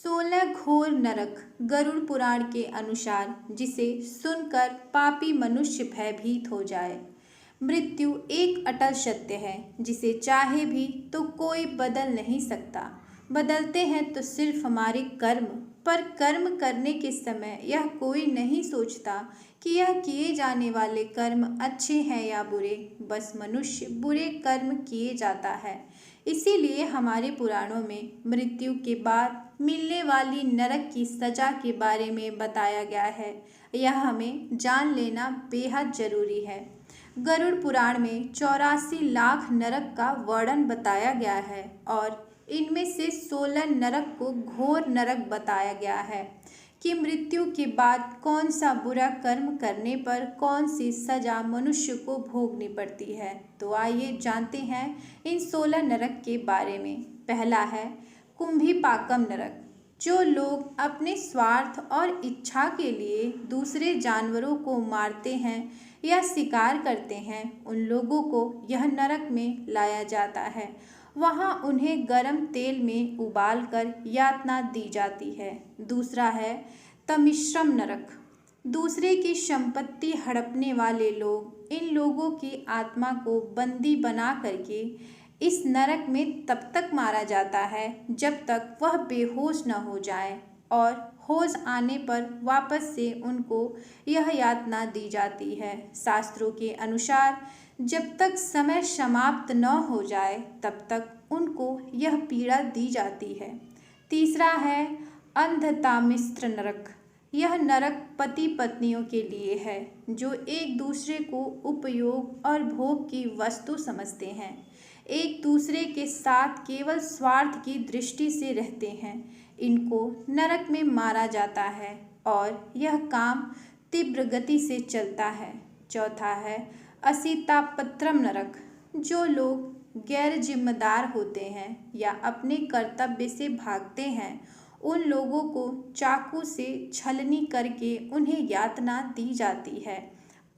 16 घोर नरक गरुड़ पुराण के अनुसार जिसे सुनकर पापी मनुष्य भयभीत हो जाए। मृत्यु एक अटल सत्य है जिसे चाहे भी तो कोई बदल नहीं सकता। बदलते हैं तो सिर्फ हमारे कर्म, पर कर्म करने के समय यह कोई नहीं सोचता कि यह किए जाने वाले कर्म अच्छे हैं या बुरे। बस मनुष्य बुरे कर्म किए जाता है। इसीलिए हमारे पुराणों में मृत्यु के बाद मिलने वाली नरक की सजा के बारे में बताया गया है। यह हमें जान लेना बेहद जरूरी है। गरुड़ पुराण में 84 लाख नरक का वर्णन बताया गया है और इनमें से 16 नरक को घोर नरक बताया गया है कि मृत्यु के बाद कौन सा बुरा कर्म करने पर कौन सी सजा मनुष्य को भोगनी पड़ती है। तो आइए जानते हैं इन 16 नरक के बारे में। पहला है कुंभीपाकम नरक। जो लोग अपने स्वार्थ और इच्छा के लिए दूसरे जानवरों को मारते हैं या शिकार करते हैं, उन लोगों को यह नरक में लाया जाता है। वहाँ उन्हें गर्म तेल में उबालकर यातना दी जाती है। दूसरा है तमिश्रम नरक। दूसरे की संपत्ति हड़पने वाले लोग, इन लोगों की आत्मा को बंदी बना करके इस नरक में तब तक मारा जाता है जब तक वह बेहोश न हो जाए और होश आने पर वापस से उनको यह यातना दी जाती है। शास्त्रों के अनुसार जब तक समय समाप्त न हो जाए तब तक उनको यह पीड़ा दी जाती है। तीसरा है अंधतामिस्त्र नरक। यह नरक पति पत्नियों के लिए है जो एक दूसरे को उपयोग और भोग की वस्तु समझते हैं, एक दूसरे के साथ केवल स्वार्थ की दृष्टि से रहते हैं। इनको नरक में मारा जाता है और यह काम तीव्र गति से चलता है। चौथा है असितापत्रम नरक। जो लोग गैर जिम्मेदार होते हैं या अपने कर्तव्य से भागते हैं, उन लोगों को चाकू से छलनी करके उन्हें यातना दी जाती है।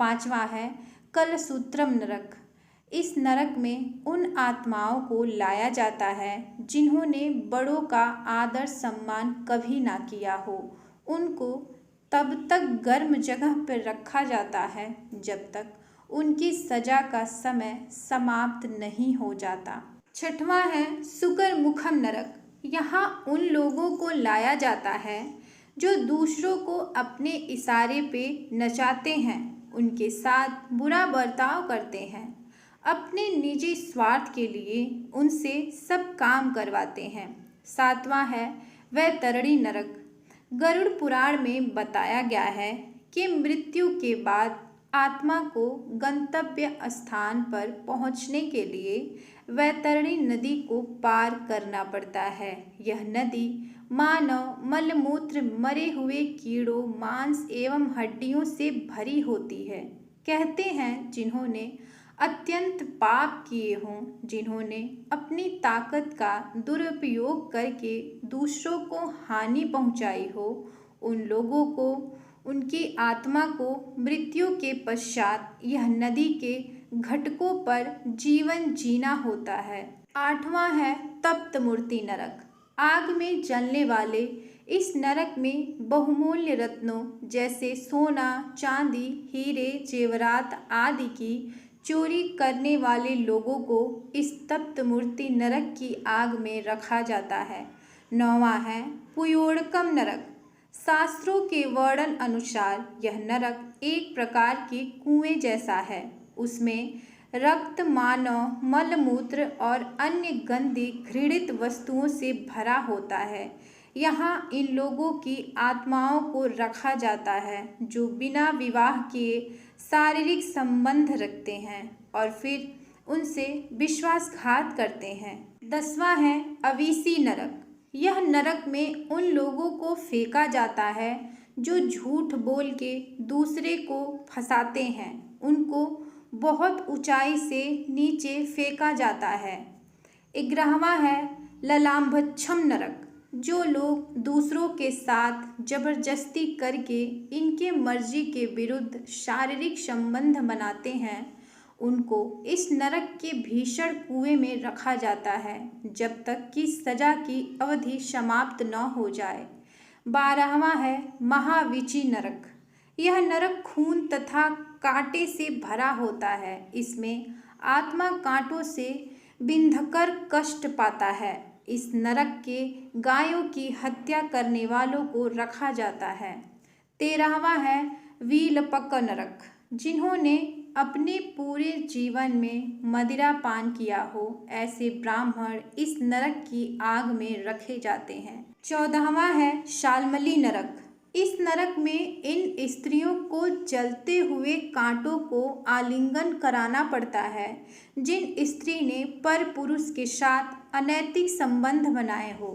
पांचवा है कलसूत्रम नरक। इस नरक में उन आत्माओं को लाया जाता है जिन्होंने बड़ों का आदर सम्मान कभी ना किया हो। उनको तब तक गर्म जगह पर रखा जाता है जब तक उनकी सजा का समय समाप्त नहीं हो जाता। छठवां है सुकर मुखम नरक। यहाँ उन लोगों को लाया जाता है जो दूसरों को अपने इशारे पे नचाते हैं, उनके साथ बुरा बर्ताव करते हैं, अपने निजी स्वार्थ के लिए उनसे सब काम करवाते हैं। सातवां है वैतरणी नरक। गरुड़ पुराण में बताया गया है कि मृत्यु के बाद आत्मा को गंतव्य स्थान पर पहुंचने के लिए वैतरणी नदी को पार करना पड़ता है। यह नदी मानव मलमूत्र, मरे हुए कीड़ों, मांस एवं हड्डियों से भरी होती है। कहते हैं जिन्होंने अत्यंत पाप किए हों, जिन्होंने अपनी ताकत का दुरुपयोग करके दूसरों को हानि पहुंचाई हो, उन लोगों को, उनकी आत्मा को मृत्यु के पश्चात यह नदी के घटकों पर जीवन जीना होता है। आठवां है तप्त मूर्ति नरक। आग में जलने वाले इस नरक में बहुमूल्य रत्नों जैसे सोना, चांदी, हीरे, जेवरात आदि की चोरी करने वाले लोगों को इस तप्त मूर्ति नरक की आग में रखा जाता है। नौवां है पुयोड़कम नरक। शास्त्रों के वर्णन अनुसार यह नरक एक प्रकार के कुएं जैसा है। उसमें रक्त, मानव मलमूत्र और अन्य गंदी घृणित वस्तुओं से भरा होता है। यहाँ इन लोगों की आत्माओं को रखा जाता है जो बिना विवाह किए शारीरिक संबंध रखते हैं और फिर उनसे विश्वासघात करते हैं। 10वां है अवीसी नरक। यह नरक में उन लोगों को फेंका जाता है जो झूठ बोल के दूसरे को फंसाते हैं। उनको बहुत ऊंचाई से नीचे फेंका जाता है। 11वां है ललाम्भच्छम नरक। जो लोग दूसरों के साथ जबरदस्ती करके इनके मर्जी के विरुद्ध शारीरिक संबंध बनाते हैं, उनको इस नरक के भीषण कुएं में रखा जाता है जब तक कि सजा की अवधि समाप्त न हो जाए। 12वां है महाविचि नरक। यह नरक खून तथा कांटे से भरा होता है। इसमें आत्मा कांटों से बिंधकर कष्ट पाता है। इस नरक के गायों की हत्या करने वालों को रखा जाता है। 13वां है वीलपक नरक। जिन्होंने अपने पूरे जीवन में मदिरा पान किया हो ऐसे ब्राह्मण इस नरक की आग में रखे जाते हैं। 14वां है शाल्मली नरक। इस नरक में इन स्त्रियों को जलते हुए कांटों को आलिंगन कराना पड़ता है जिन स्त्री ने पर पुरुष के साथ अनैतिक संबंध बनाए हो।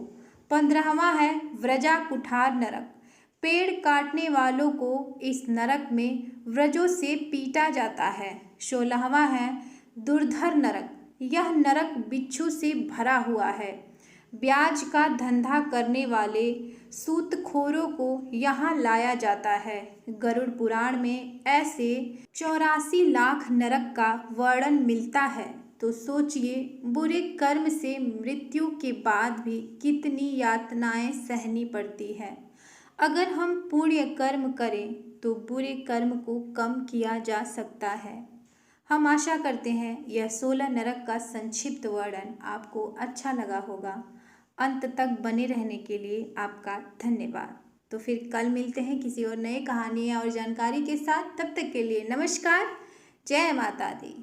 15वां है व्रजा कुठार नरक। पेड़ काटने वालों को इस नरक में व्रजों से पीटा जाता है। 16वां है दुर्धर नरक। यह नरक बिच्छू से भरा हुआ है। ब्याज का धंधा करने वाले सूतखोरों को यहाँ लाया जाता है। गरुड़ पुराण में ऐसे 84 लाख नरक का वर्णन मिलता है। तो सोचिए बुरे कर्म से मृत्यु के बाद भी कितनी यातनाएं सहनी पड़ती हैं। अगर हम पुण्य कर्म करें तो बुरे कर्म को कम किया जा सकता है। हम आशा करते हैं यह 16 नरक का संक्षिप्त वर्णन आपको अच्छा लगा होगा। अंत तक बने रहने के लिए आपका धन्यवाद। तो फिर कल मिलते हैं किसी और नए कहानी और जानकारी के साथ। तब तक के लिए नमस्कार। जय माता दी।